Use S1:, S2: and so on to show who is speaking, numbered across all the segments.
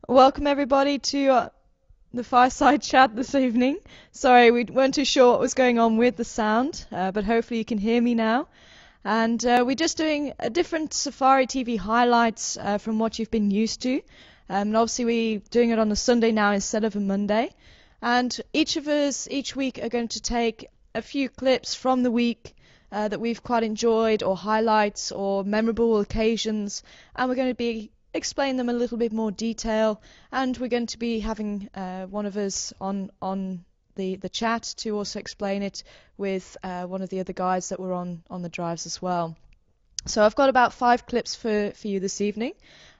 S1: Welcome everybody to the Fireside chat this evening. Sorry, we weren't too sure what was going on with the sound, but hopefully you can hear me now. And we're just doing a different Safari TV highlights from what you've been used to. And obviously we're doing it on a Sunday now instead of a Monday. And each of us each week are going to take a few clips from the week that we've quite enjoyed, or highlights or memorable occasions, and we're going to be explain them in a little bit more detail, and we're going to be having one of us on the chat to also explain it with one of the other guys that were on the drives as well. So I've got about 5 clips for you this evening.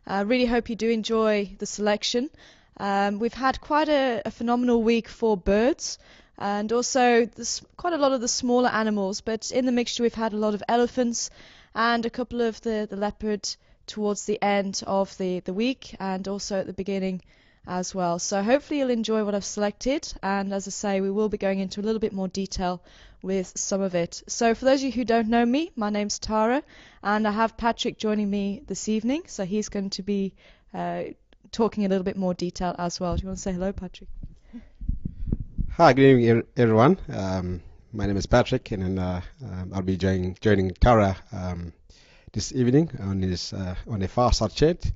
S1: I really hope you do enjoy the selection. We've had quite a phenomenal week for birds, and also quite a lot of the smaller animals, but in the mixture we've had a lot of elephants and a couple of the leopard towards the end of the week, and also at the beginning as well. So hopefully you'll enjoy what I've selected, and as I say, we will be going into a little bit more detail with some of it. So for those of you who don't know me, my name's Tara, and I have Patrick joining me this evening, so he's going to be talking a little bit more detail as well. Do you want to say hello, Patrick?
S2: Hi, good evening, everyone. My name is Patrick, and I'll be joining Tara this evening on the Fireside chat.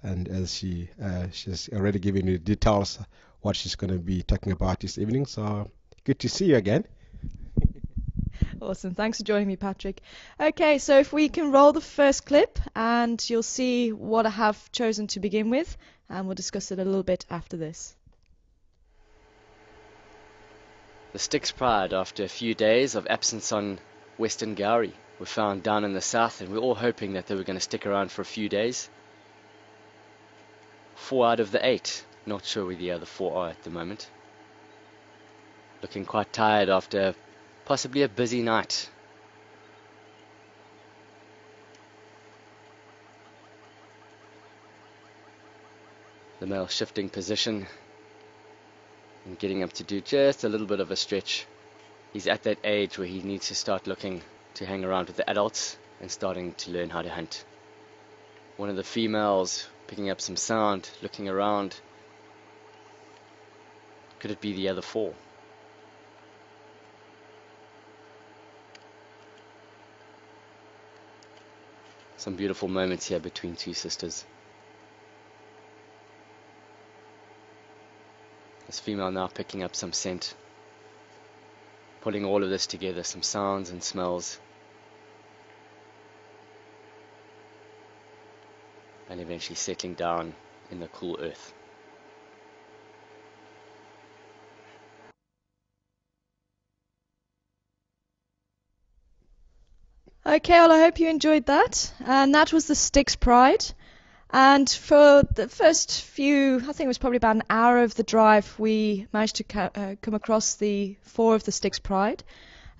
S2: And as she's already given you details what she's going to be talking about this evening. So good to see you again.
S1: Awesome. Thanks for joining me, Patrick. Okay, so if we can roll the first clip, and you'll see what I have chosen to begin with, and we'll discuss it a little bit after this.
S3: The Styx Pride, after a few days of absence on Western Gowrie, were found down in the south, and we're all hoping that they were going to stick around for a few days. 4 out of the 8. Not sure where the other 4 are at the moment. Looking quite tired after possibly a busy night. The male shifting position and getting up to do just a little bit of a stretch. He's at that age where he needs to start looking to hang around with the adults and starting to learn how to hunt. One of the females picking up some sound, looking around. Could it be the other 4? Some beautiful moments here between 2 sisters. This female now picking up some scent, pulling all of this together, some sounds and smells, and eventually settling down in the cool earth.
S1: Okay, well, I hope you enjoyed that. And that was the Styx Pride. And for the first few, I think it was probably about an hour of the drive, we managed to come across the 4 of the Styx Pride.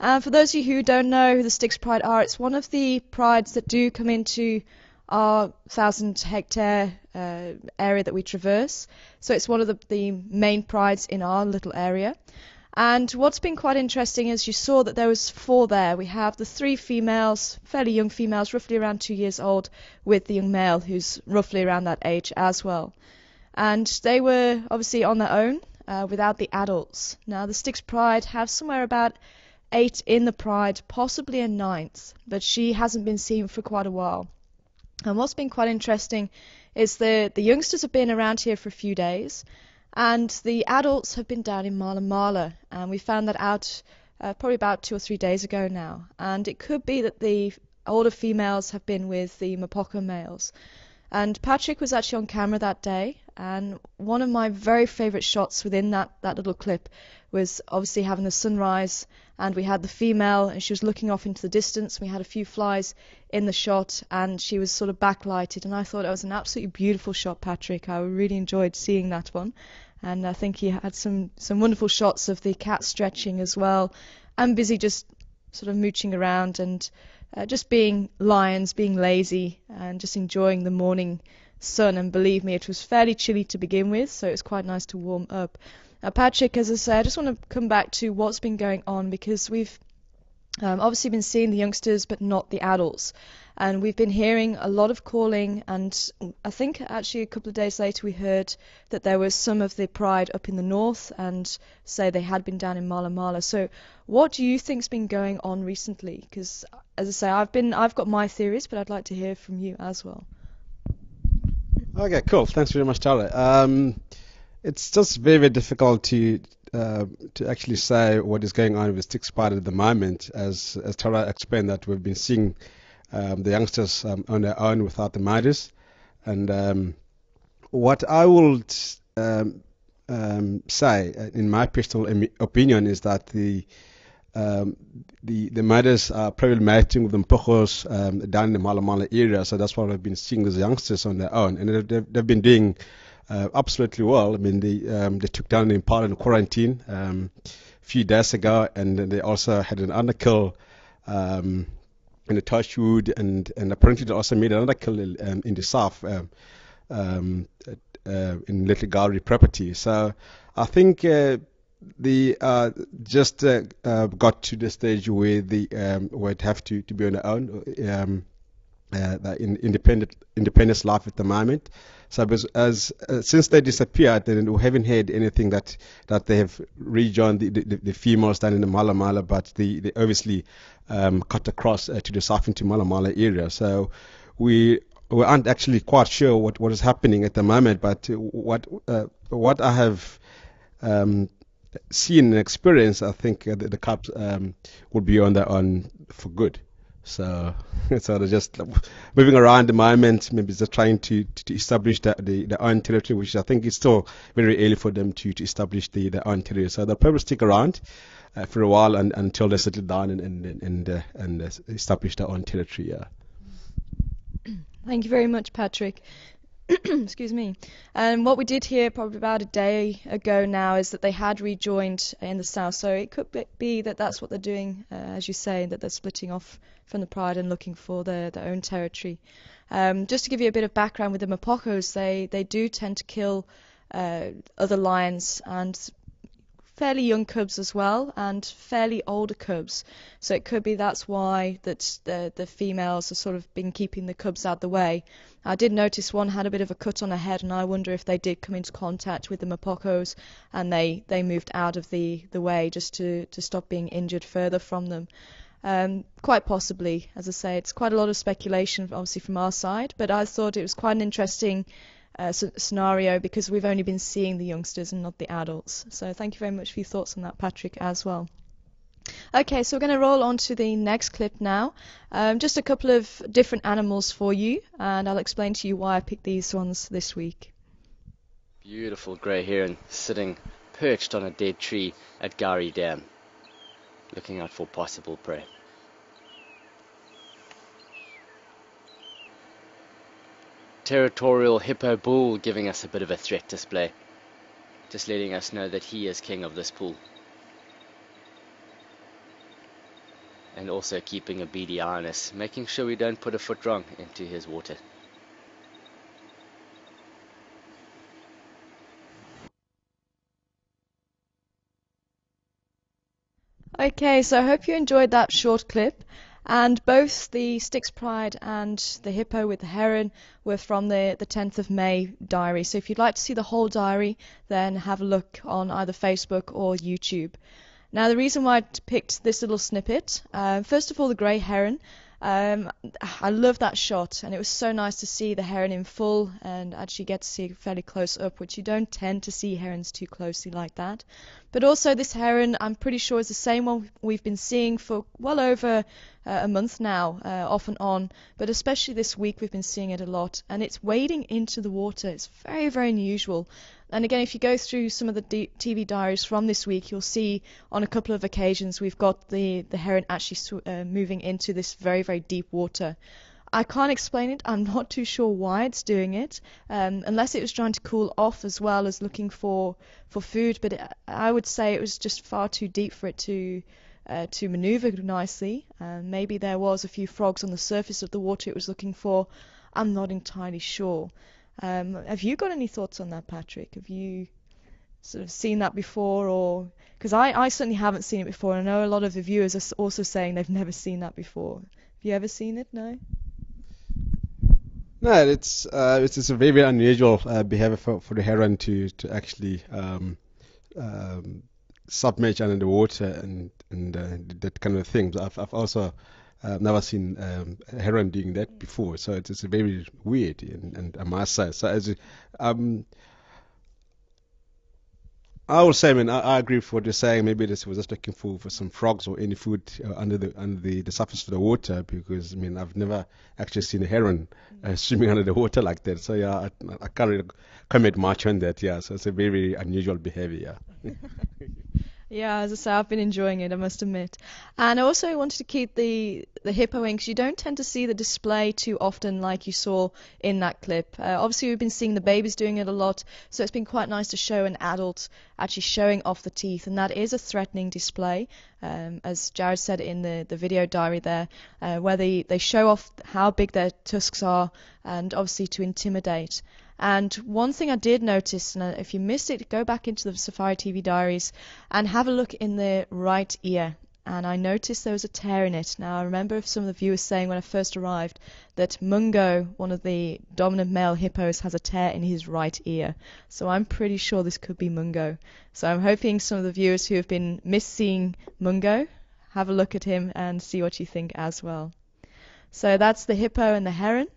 S1: And for those of you who don't know who the Styx Pride are, it's one of the prides that do come into our 1,000-hectare area that we traverse. So it's one of the main prides in our little area. And what's been quite interesting is you saw that there was 4 there. We have the 3 females, fairly young females, roughly around 2 years old, with the young male who's roughly around that age as well. And they were obviously on their own, without the adults. Now the Styx Pride have somewhere about 8 in the pride, possibly a 9th, but she hasn't been seen for quite a while. And what's been quite interesting is the youngsters have been around here for a few days, and the adults have been down in Mala Mala, and we found that out probably about 2 or 3 days ago now. And it could be that the older females have been with the Mapoka males. And Patrick was actually on camera that day, and one of my very favourite shots within that little clip was obviously having the sunrise, and we had the female, and she was looking off into the distance. We had a few flies in the shot, and she was sort of backlighted, and I thought it was an absolutely beautiful shot, Patrick. I really enjoyed seeing that one. And I think he had some wonderful shots of the cat stretching as well, and busy just sort of mooching around and just being lions, being lazy, and just enjoying the morning sun. And believe me, it was fairly chilly to begin with, so it was quite nice to warm up. Patrick, as I say, I just want to come back to what's been going on, because we've Obviously been seeing the youngsters but not the adults, and we've been hearing a lot of calling, and I think actually a couple of days later we heard that there was some of the pride up in the north, and say they had been down in Mala Mala. So what do you think's been going on recently? Because as I say, I've got my theories, but I'd like to hear from you as well.
S2: Okay, cool. Thanks very much, Tara. It's just very, very difficult to actually say what is going on with Stick Spider at the moment. As Tara explained, that we've been seeing the youngsters on their own without the mothers. And what I would say, in my personal opinion, is that the mothers are probably mating with the mpogos down in the Mala Mala area, so that's why we've been seeing these youngsters on their own, and they've been doing absolutely well. I mean, they took down the Impala in quarantine a few days ago, and they also had an underkill in the Touchwood, and apparently they also made another kill in the south in Little Gallery property. So I think they just got to the stage where it have to be on their own, in independence life at the moment. So since they disappeared, then we haven't heard anything that they have rejoined the females down in the Mala Mala, but they obviously cut across to the south into Mala Mala area. So we aren't actually quite sure what is happening at the moment, but what I have seen and experienced, I think the cubs will be on their own for good. So they're just moving around the moment, maybe just trying to establish their own territory, which I think is still very early for them to establish their own territory. So they'll probably stick around for a while until they settle down and establish their own territory. Yeah.
S1: Thank you very much, Patrick. Excuse me. And what we did hear probably about a day ago now is that they had rejoined in the south. So it could be that that's what they're doing, as you say, that they're splitting off from the pride and looking for their own territory. Just to give you a bit of background with the Mapocos, they do tend to kill other lions, and fairly young cubs as well, and fairly older cubs. So it could be that's why that the females have sort of been keeping the cubs out the way. I did notice one had a bit of a cut on her head, and I wonder if they did come into contact with the Mapocos and they moved out of the way just to stop being injured further from them. Quite possibly, as I say, it's quite a lot of speculation obviously from our side, but I thought it was quite an interesting scenario because we've only been seeing the youngsters and not the adults. So thank you very much for your thoughts on that, Patrick, as well. Okay, so we're going to roll on to the next clip now. Just a couple of different animals for you, and I'll explain to you why I picked these ones this week.
S3: Beautiful grey heron sitting perched on a dead tree at Gari Dam, looking out for possible prey. Territorial hippo bull giving us a bit of a threat display, just letting us know that he is king of this pool, and also keeping a beady eye on us, making sure we don't put a foot wrong into his water.
S1: Okay, so I hope you enjoyed that short clip. And both the Styx Pride and the hippo with the heron were from the 10th of May diary. So if you'd like to see the whole diary, then have a look on either Facebook or YouTube. Now, the reason why I picked this little snippet, first of all, the grey heron. I love that shot, and it was so nice to see the heron in full and actually get to see it fairly close up, which you don't tend to see herons too closely like that. But also this heron, I'm pretty sure, is the same one we've been seeing for well over a month now, off and on, but especially this week we've been seeing it a lot, and it's wading into the water. It's very, very unusual. And again, if you go through some of the TV diaries from this week, you'll see on a couple of occasions we've got the heron actually moving into this very, very deep water. I can't explain it. I'm not too sure why it's doing it, unless it was trying to cool off as well as looking for food. But I would say it was just far too deep for it to maneuver nicely. Maybe there was a few frogs on the surface of the water it was looking for. I'm not entirely sure. Have you got any thoughts on that, Patrick? Have you sort of seen that before, or because I certainly haven't seen it before, and I know a lot of the viewers are also saying they've never seen that before. Have you ever seen it? No?
S2: No, it's just a very, very unusual behavior for the heron to actually submerge under the water and that kind of thing. I've also never seen a heron doing that before, so it's very weird, and I must say. So I would say, I mean, I agree with what you're saying. Maybe this was just looking for some frogs or any food under the surface of the water, because I mean I've never actually seen a heron swimming under the water like that. So yeah, I can't really comment much on that. Yeah, so it's a very, very unusual behavior.
S1: Yeah, as I say, I've been enjoying it, I must admit. And I also wanted to keep the hippo in, because you don't tend to see the display too often like you saw in that clip. Obviously, we've been seeing the babies doing it a lot, so it's been quite nice to show an adult actually showing off the teeth, and that is a threatening display, as Jared said in the video diary there, where they show off how big their tusks are, and obviously to intimidate. And one thing I did notice, and if you missed it, go back into the Safari TV diaries and have a look in the right ear. And I noticed there was a tear in it. Now, I remember some of the viewers saying when I first arrived that Mungo, one of the dominant male hippos, has a tear in his right ear. So I'm pretty sure this could be Mungo. So I'm hoping some of the viewers who have been misseeing Mungo, have a look at him and see what you think as well. So that's the hippo and the heron.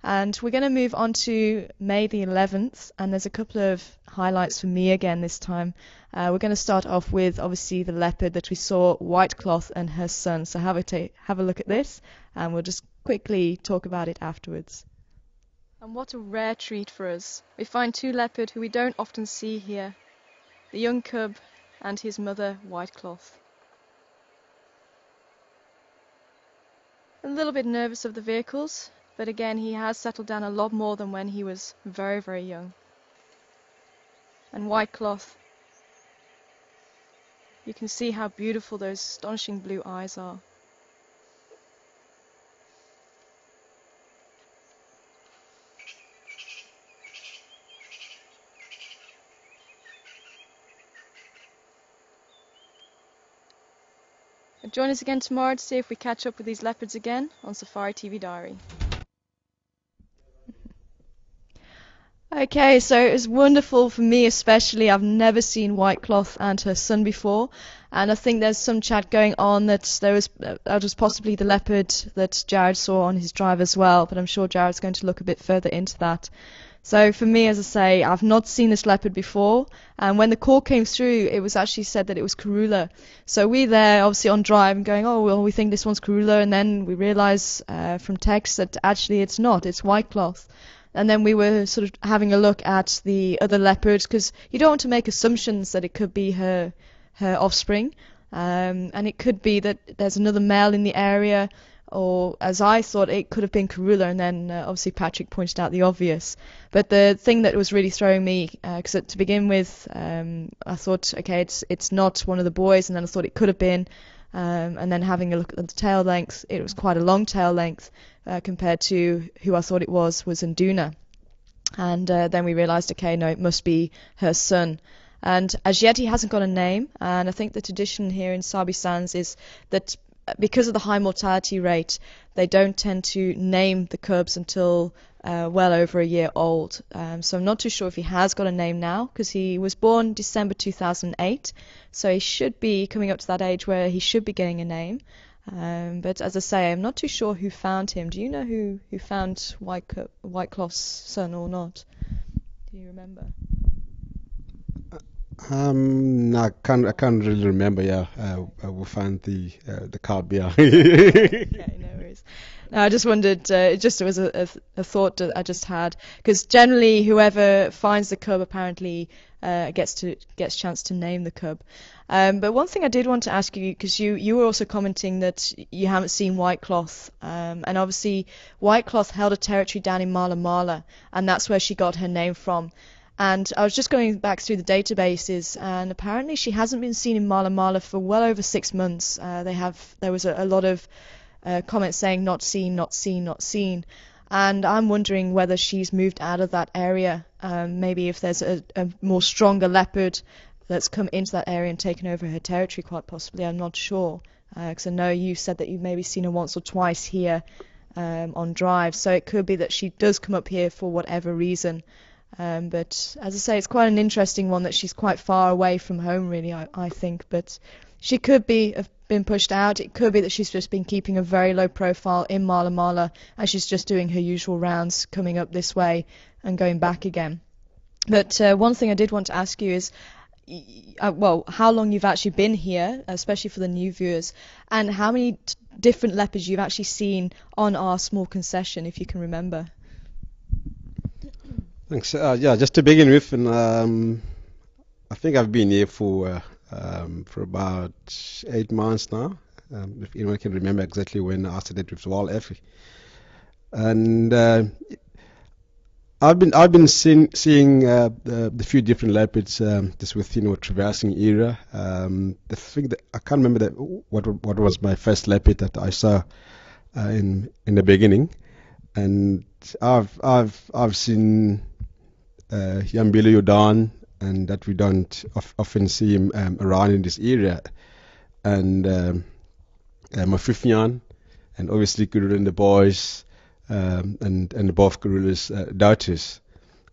S1: And we're going to move on to May the 11th, and there's a couple of highlights for me again this time. We're going to start off with, obviously, the leopard that we saw, Whitecloth and her son. So have a look at this, and we'll just quickly talk about it afterwards. And what a rare treat for us. We find two leopard who we don't often see here, the young cub and his mother, Whitecloth. A little bit nervous of the vehicles, but again, he has settled down a lot more than when he was very, very young. And Whitecloth, you can see how beautiful those astonishing blue eyes are. And join us again tomorrow to see if we catch up with these leopards again on Safari TV Diary. Okay, so it was wonderful for me especially. I've never seen Whitecloth and her son before, and I think there's some chat going on that that was possibly the leopard that Jared saw on his drive as well, but I'm sure Jared's going to look a bit further into that. So for me, as I say, I've not seen this leopard before, and when the call came through, it was actually said that it was Karula. So we there, obviously on drive, and going, oh, well, we think this one's Karula, and then we realise from text that actually it's not, it's Whitecloth. And then we were sort of having a look at the other leopards, because you don't want to make assumptions that it could be her offspring, and it could be that there's another male in the area, or as I thought, it could have been Karula, and then obviously Patrick pointed out the obvious. But the thing that was really throwing me, because to begin with, I thought, okay, it's not one of the boys, and then I thought it could have been, and then having a look at the tail length, it was quite a long tail length compared to who I thought it was Nduna. And then we realised, okay, no, it must be her son. And as yet he hasn't got a name, and I think the tradition here in Sabi Sands is that because of the high mortality rate, they don't tend to name the cubs until well over a year old. So I'm not too sure if he has got a name now, because he was born December 2008, so he should be coming up to that age where he should be getting a name. But as I say, I'm not too sure who found him. Do you know who found Whitecloth's son or not? Do you remember?
S2: No, I can't really remember. Yeah, we'll find the card. Yeah. Okay,
S1: no worries. No, I just wondered. It was a thought that I just had, because generally whoever finds the cub apparently gets chance to name the cub. But one thing I did want to ask you, because you were also commenting that you haven't seen Whitecloth, and obviously Whitecloth held a territory down in Mala Mala, and that's where she got her name from. And I was just going back through the databases, and apparently she hasn't been seen in Mala Mala for well over 6 months. There was a lot of comments saying not seen, not seen, not seen. and I'm wondering whether she's moved out of that area. Maybe if there's a more stronger leopard that's come into that area and taken over her territory, quite possibly. I'm not sure, because I know you said that you've maybe seen her once or twice here on drive, so it could be that she does come up here for whatever reason. But as I say, it's quite an interesting one that she's quite far away from home, really, I think. But she could have been pushed out. It could be that she's just been keeping a very low profile in Mala Mala, and she's just doing her usual rounds, coming up this way and going back again. But one thing I did want to ask you is, well, how long you've actually been here, especially for the new viewers, and how many different leopards you've actually seen on our small concession, if you can remember.
S2: Thanks. Yeah, just to begin with, and I think I've been here for about 8 months now. If anyone can remember exactly when I started with Wild Effie. And I've been seeing the few different leopards just within traversing area. The thing that I can't remember what was my first leopard that I saw in the beginning, and I've seen Yambili Jordan, and that we don't often see him around in this area, and Mafifian, and obviously Guru and the boys, and both Guru's daughters,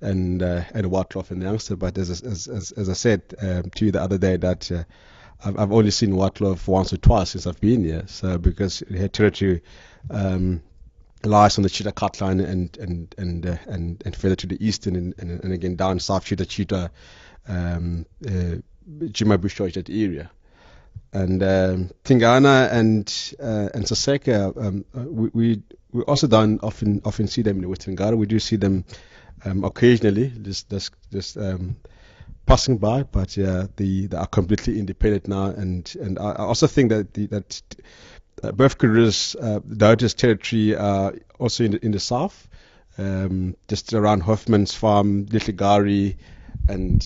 S2: and Watloff and youngster. But as I said to you the other day, that I've only seen Watloff once or twice since I've been here. So because her territory lies on the Cheetah Cut line and further to the east and again down South Cheetah, Jima Bush that area. And Tingana and Saseka, we also don't often see them in the Western Ghana. We do see them occasionally, just passing by, but they are completely independent now. And I also think that both Guru's daughters' territory are also in the south, just around Hoffman's farm, Little Gari, and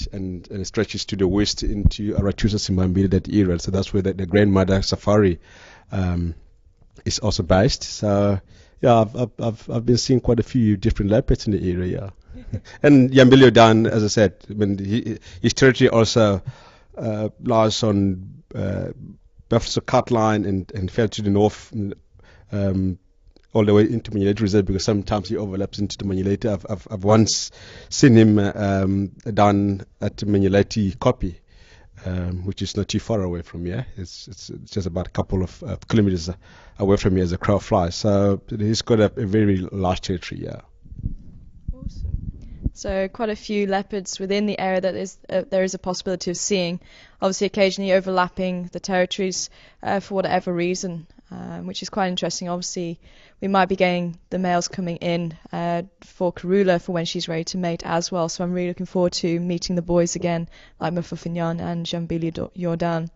S2: it stretches to the west into Aratusa Simambili, that area. So that's where the grandmother safari is also based. So yeah, I've been seeing quite a few different leopards in the area. Yeah. And Yambilio Dan, as I said, his territory also lies on Buffalo Cut line and fell to the north, all the way into Manulete Reserve, because sometimes he overlaps into the Manulete. I've once seen him down at the Manulete Copy, which is not too far away from here. It's just about a couple of kilometers away from here as a crow flies. So he's got a very large territory, yeah.
S1: Awesome. So quite a few leopards within the area that there is a possibility of seeing, obviously occasionally overlapping the territories for whatever reason, which is quite interesting. Obviously, we might be getting the males coming in for Karula for when she's ready to mate as well. So I'm really looking forward to meeting the boys again, like Mafufinyan and Jambili Jordan.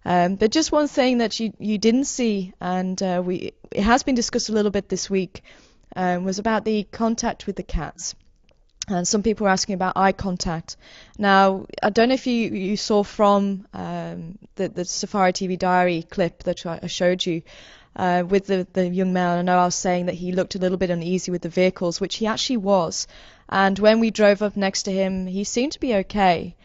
S1: But just one thing that you didn't see, and it has been discussed a little bit this week, was about the contact with the cats. And some people were asking about eye contact. Now, I don't know if you saw from the Safari TV Diary clip that I showed you with the young male. I know I was saying that he looked a little bit uneasy with the vehicles, which he actually was. And when we drove up next to him, he seemed to be okay.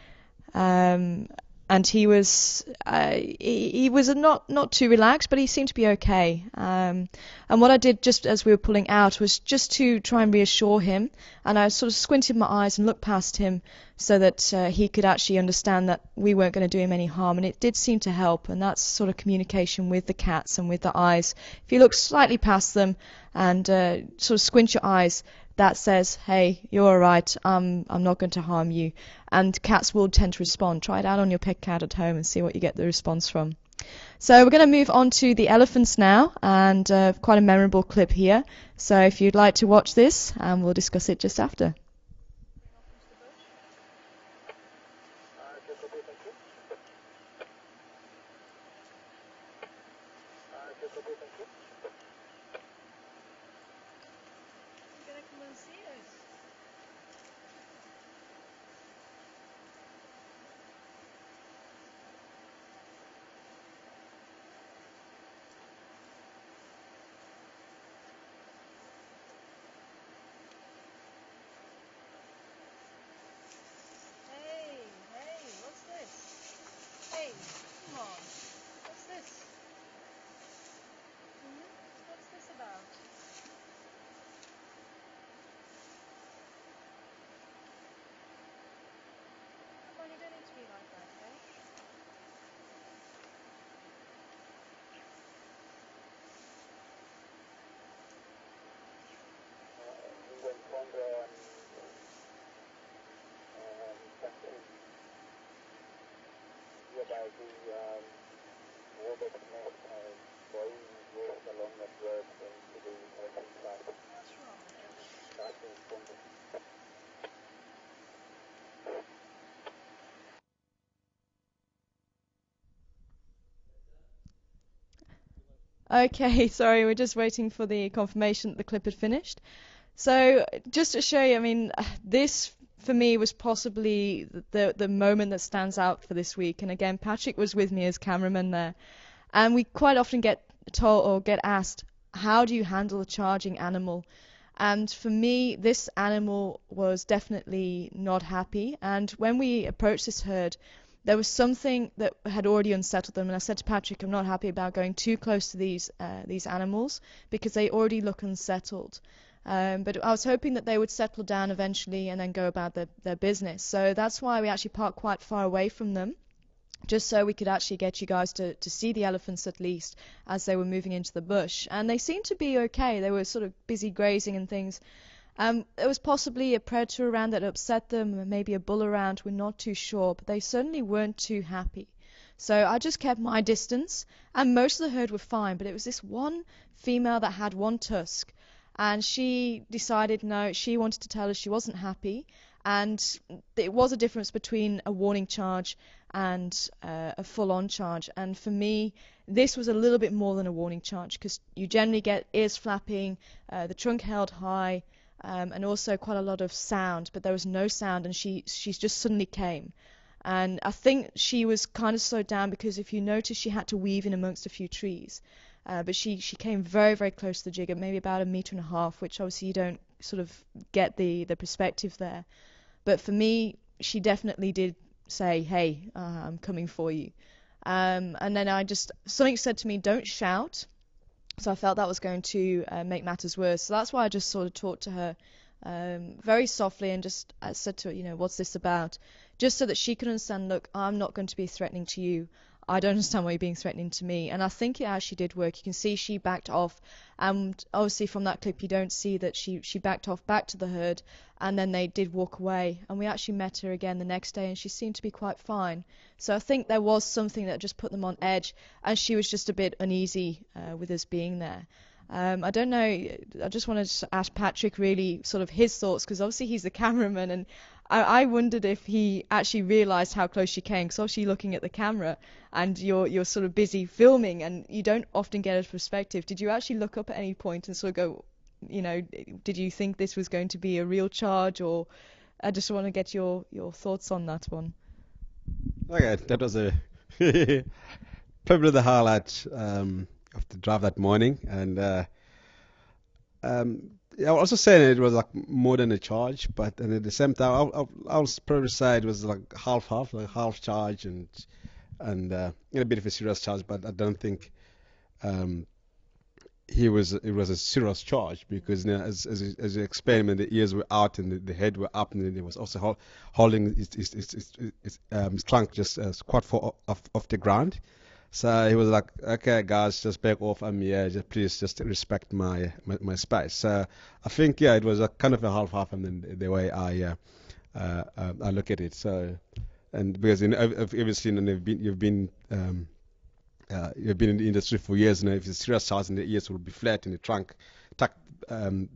S1: And he was not too relaxed, but he seemed to be okay. And what I did just as we were pulling out was just to try and reassure him, and I sort of squinted my eyes and looked past him so that he could actually understand that we weren't going to do him any harm, and it did seem to help. And that's sort of communication with the cats and with the eyes. If you look slightly past them and sort of squint your eyes, that says, hey, you're all right, I'm not going to harm you. And cats will tend to respond. Try it out on your pet cat at home and see what you get the response from. So we're going to move on to the elephants now, and quite a memorable clip here. So if you'd like to watch this, we'll discuss it just after. Okay, sorry, we're just waiting for the confirmation that the clip had finished. So just to show you, I mean, this for me was possibly the moment that stands out for this week. And again, Patrick was with me as cameraman there, and we quite often get told or get asked, how do you handle a charging animal? And for me, this animal was definitely not happy. And when we approached this herd, there was something that had already unsettled them. And I said to Patrick, I'm not happy about going too close to these animals because they already look unsettled. But I was hoping that they would settle down eventually and then go about their business. So that's why we actually parked quite far away from them, just so we could actually get you guys to see the elephants at least as they were moving into the bush. And they seemed to be okay. They were sort of busy grazing and things. There was possibly a predator around that upset them, maybe a bull around, we're not too sure, but they certainly weren't too happy. So I just kept my distance, and most of the herd were fine, but it was this one female that had one tusk, and she decided no, she wanted to tell us she wasn't happy, and it was a difference between a warning charge and a full-on charge. And for me, this was a little bit more than a warning charge, because you generally get ears flapping, the trunk held high, and also quite a lot of sound, but there was no sound, and she just suddenly came. And I think she was kind of slowed down because if you notice, she had to weave in amongst a few trees. But she came very, very close to the jigger, maybe about 1.5 meters, which obviously you don't sort of get the perspective there. But for me, she definitely did say, hey, I'm coming for you. And then something said to me, don't shout. So I felt that was going to make matters worse. So that's why I just sort of talked to her very softly and just said to her, what's this about? Just so that she could understand, look, I'm not going to be threatening to you. I don't understand why you're being threatening to me. And I think it actually did work. You can see she backed off. And obviously from that clip, you don't see that she backed off back to the herd. And then they did walk away. And we actually met her again the next day, and she seemed to be quite fine. So I think there was something that just put them on edge. And she was just a bit uneasy with us being there. I don't know. I just wanted to ask Patrick really sort of his thoughts, because obviously he's the cameraman, and I wondered if he actually realised how close she came, because obviously looking at the camera and you're sort of busy filming and you don't often get a perspective. Did you actually look up at any point and sort of go, did you think this was going to be a real charge? Or I just want to get your thoughts on that one.
S2: Okay, that was probably the highlight of the drive that morning, and I was also saying it was like more than a charge, but and at the same time, I was probably say it was like half, like half charge and a bit of a serious charge, but I don't think it was a serious charge, because as you explained, when the ears were out and the head were up, and then it was also holding his trunk just quite far off the ground. So he was like, okay, guys, just back off. I'm here. Please just respect my space. So I think, yeah, it was a kind of a half, and then the way I look at it. So, and because obviously you've been in the industry for years, if it's serious charge, and the ears will be flat in the trunk, tucked,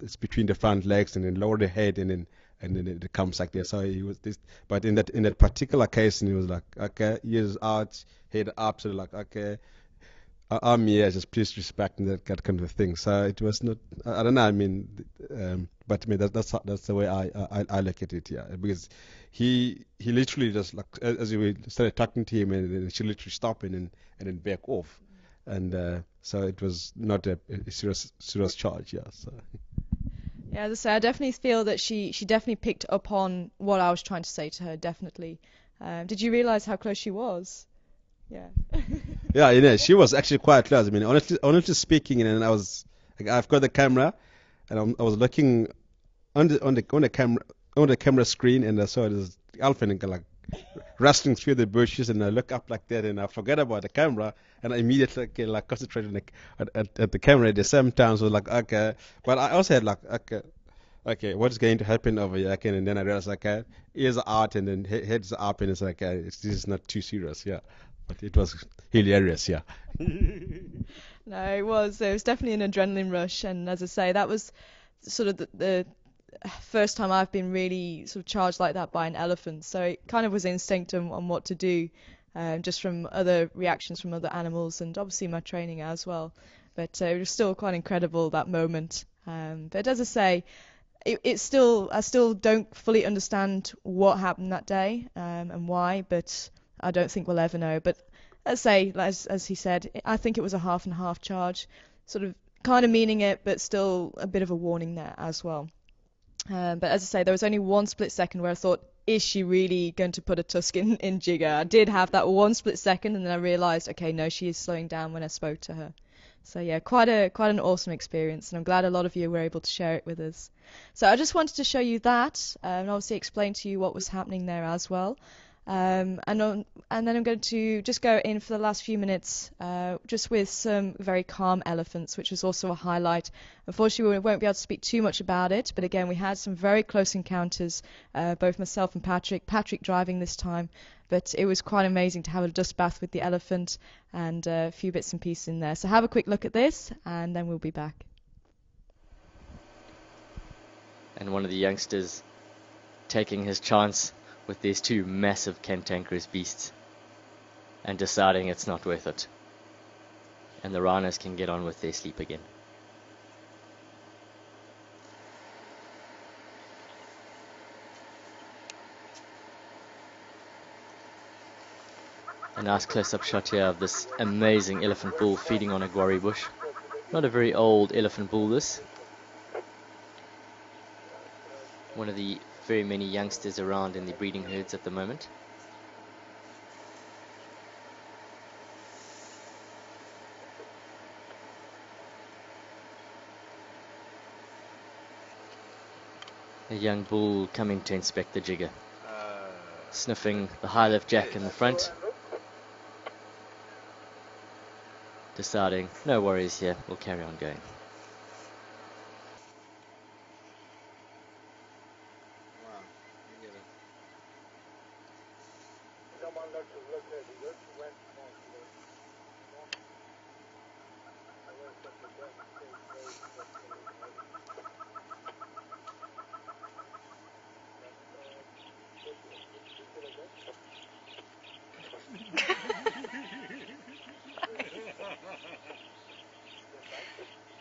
S2: it's between the front legs, and then lower the head, and then it comes like that. So he was this, but in that particular case, and he was like, okay, ears out, head up, so like, okay, I'm here, just please respect, and that kind of thing. So it was not, I don't know, I mean, but I mean that's the way I look at it, yeah, because he literally just like, as we started talking to him, and then she literally stopped and then back off, and so it was not a serious charge, yeah. So.
S1: Yeah, as I say, I definitely feel that she definitely picked up on what I was trying to say to her, definitely. Did you realise how close she was? Yeah.
S2: Yeah, she was actually quite close. I mean, honestly speaking, and I was, like, I've got the camera, and I was looking on the camera screen, and I saw this elephant like rustling through the bushes, and I look up like that, and I forget about the camera, and I immediately like concentrated at the camera at the same time. So like, okay, but I also had like, okay, what's going to happen over here? Okay, and then I realized, okay, ears are out, and then heads are up, and it's like, this is not too serious, yeah. but it was hilarious, yeah.
S1: No, it was. It was definitely an adrenaline rush, and as I say, that was sort of the first time I've been really sort of charged like that by an elephant. So it kind of was instinct on what to do, just from other reactions from other animals, and obviously my training as well. But it was still quite incredible, that moment. But as I say, I still don't fully understand what happened that day, and why, but I don't think we'll ever know. But let's say, as he said, I think it was a half and half charge, sort of kind of meaning it, but still a bit of a warning there as well. But as I say, there was only one split second where I thought, is she really going to put a tusk in Jigger? I did have that one split second, and then I realised, okay, no, she is slowing down when I spoke to her. So yeah, quite an awesome experience, and I'm glad a lot of you were able to share it with us. So I just wanted to show you that, and obviously explain to you what was happening there as well. And then I'm going to just go in for the last few minutes, just with some very calm elephants, which was also a highlight. Unfortunately, we won't be able to speak too much about it, but again, we had some very close encounters, both myself and Patrick driving this time. But it was quite amazing to have a dust bath with the elephant and a few bits and pieces in there. So have a quick look at this, and then we'll be back.
S3: And one of the youngsters taking his chance with these two massive cantankerous beasts and deciding it's not worth it. And the rhinos can get on with their sleep again. A nice close-up shot here of this amazing elephant bull feeding on a guarri bush. Not a very old elephant bull, this. One of the very many youngsters around in the breeding herds at the moment. A young bull coming to inspect the Jigger, sniffing the high lift jack in the front, deciding no worries here, we'll carry on going.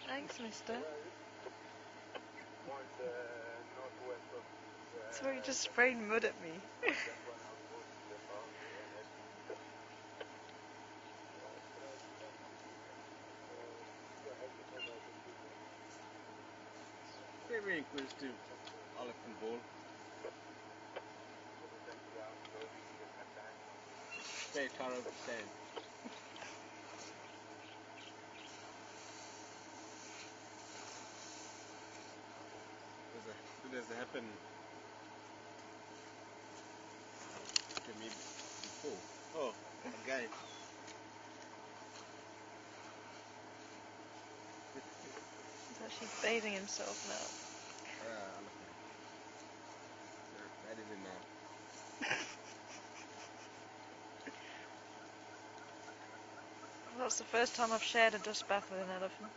S1: Thanks, mister. So you just sprayed mud at me.
S2: Very close to elephant bull. Stay Tara, stay. Does it happen to me before? Oh, again.
S1: He's actually bathing himself now.
S2: That is enough.
S1: Well, that's the first time I've shared a dust bath with an elephant.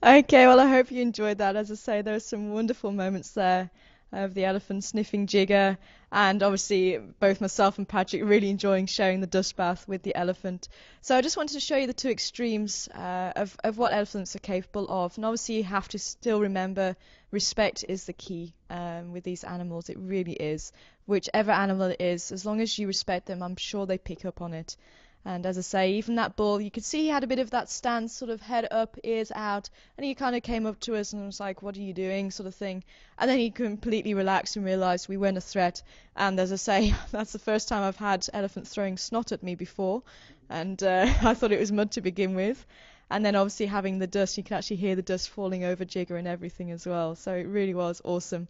S1: Okay, well, I hope you enjoyed that. As I say, there are some wonderful moments there of the elephant sniffing Jigger, and obviously both myself and Patrick really enjoying sharing the dust bath with the elephant. So I just wanted to show you the two extremes of what elephants are capable of. And obviously you have to still remember respect is the key with these animals. It really is. Whichever animal it is, as long as you respect them, I'm sure they pick up on it. And as I say, even that bull, you could see he had a bit of that stance, sort of head up, ears out, and he kind of came up to us and was like, what are you doing, sort of thing. And then he completely relaxed and realised we weren't a threat. And as I say, that's the first time I've had elephants throwing snot at me before. And I thought it was mud to begin with. And then obviously having the dust, you can actually hear the dust falling over Jigger and everything as well. So it really was awesome.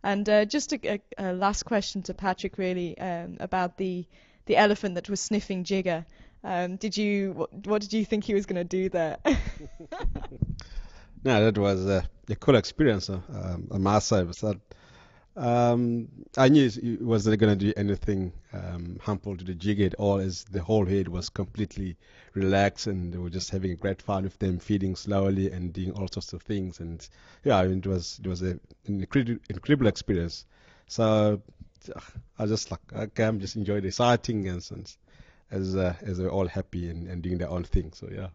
S1: And just a last question to Patrick, really, about the elephant that was sniffing Jigger. What did you think he was going to do there?
S2: No, that was a cool experience on my side. I knew it wasn't going to do anything harmful to the jig at all, as the whole herd was completely relaxed and they were just having a great fun with them, feeding slowly and doing all sorts of things. And yeah, it was an incredible experience. So I was just like, okay, I'm just enjoying the sighting and as they're all happy and doing their own thing. So yeah.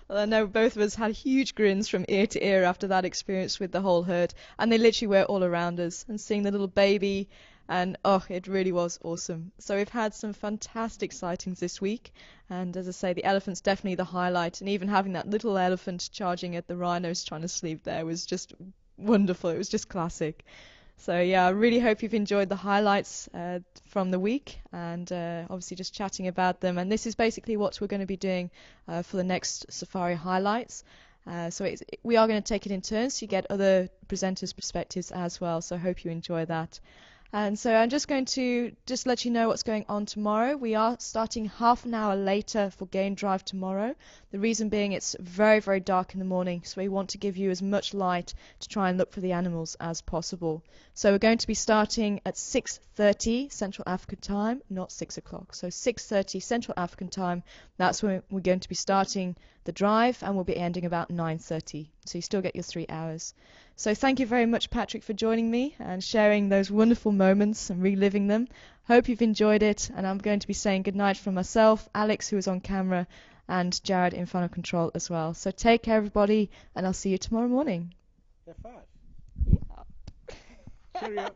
S1: Well, I know both of us had huge grins from ear to ear after that experience with the whole herd, and they literally were all around us, and seeing the little baby, and oh, it really was awesome. So we've had some fantastic sightings this week, and as I say, the elephant's definitely the highlight, and even having that little elephant charging at the rhinos trying to sleep there was just wonderful. It was just classic. So yeah, I really hope you've enjoyed the highlights from the week, and obviously just chatting about them. And this is basically what we're going to be doing for the next safari highlights. So we are going to take it in turns, so you get other presenters' perspectives as well. So I hope you enjoy that. And so I'm just going to let you know what's going on tomorrow. We are starting half an hour later for Game Drive tomorrow. The reason being it's very, very dark in the morning, so we want to give you as much light to try and look for the animals as possible. So we're going to be starting at 6:30 Central African time, not 6 o'clock. So 6:30 Central African time, that's when we're going to be starting the drive, and we'll be ending about 9:30. So you still get your 3 hours. So thank you very much, Patrick, for joining me and sharing those wonderful moments and reliving them. Hope you've enjoyed it, and I'm going to be saying goodnight from myself, Alex, who is on camera, and Jared in final control as well. So take care, everybody, and I'll see you tomorrow morning.
S2: Have fun.
S1: Yeah.
S2: Cheerio.